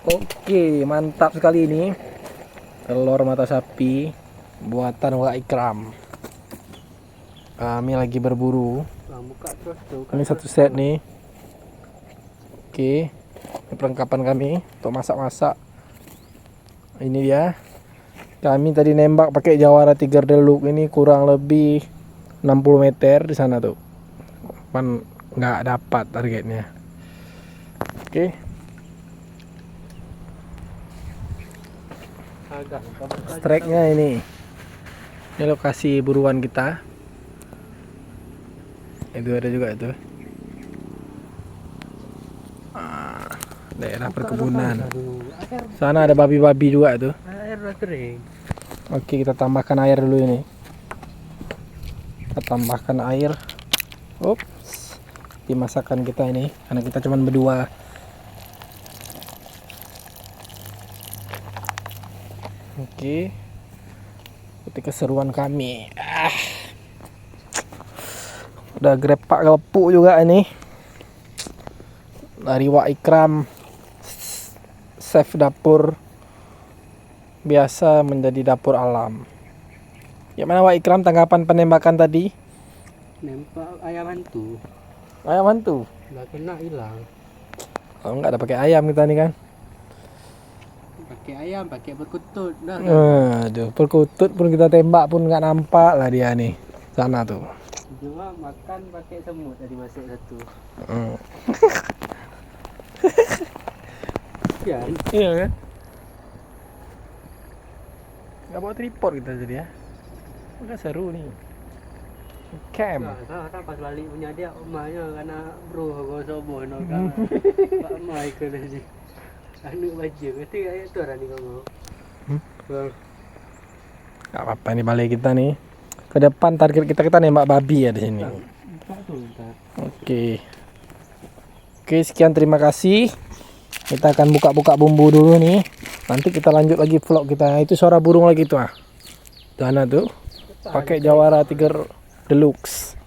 Oke, mantap sekali ini. Telur mata sapi buatan Wak Ikram. Kami lagi berburu. Ini satu set nih. Oke, ini perlengkapan kami untuk masak-masak. Ini dia. Kami tadi nembak pakai Jawara Tiger Deluxe ini kurang lebih 60 meter di sana tuh. Pan nggak dapat targetnya. Oke. Strike-nya ini. Ini lokasi buruan kita. Itu ada juga itu. Daerah perkebunan. Sana ada babi-babi juga tuh. Air udah kering. Oke, kita tambahkan air dulu ini. Kita tambahkan air. Ups. Di masakan kita ini, karena kita cuma berdua. Oke. Ikuti keseruan kami. Udah grepak gepuk juga ini. Dari Wak Ikram, chef dapur biasa menjadi dapur alam. Gimana Wak Ikram tanggapan penembakan tadi? Nembak ayam hantu. Ayam hantu? Udah kena hilang. Oh, enggak ada pakai ayam kita nih kan? Pakai ayam, pakai berkutut. Dah. Aduh, perkutut pun kita tembak pun nggak nampak lah dia nih. Sana tuh. Cuma makan pakai semut tadi masuk satu. Ya, Iya kan? Nggak bawa tripod kita jadi ya. Udah seru nih. Camp. kan pas balik punya dia omanya karena bro gua sobo no kan. Pak mai ke tadi. Anu baju itu kayak itu orang nih kamu. Gak apa-apa nih balik kita nih. Ke depan target kita nembak babi ya di sini. Oke. Oke, sekian terima kasih. Kita akan buka-buka bumbu dulu nih. Nanti kita lanjut lagi vlog kita. Itu suara burung lagi tuh ah. Sana tuh. Pakai Jawara Tiger Deluxe.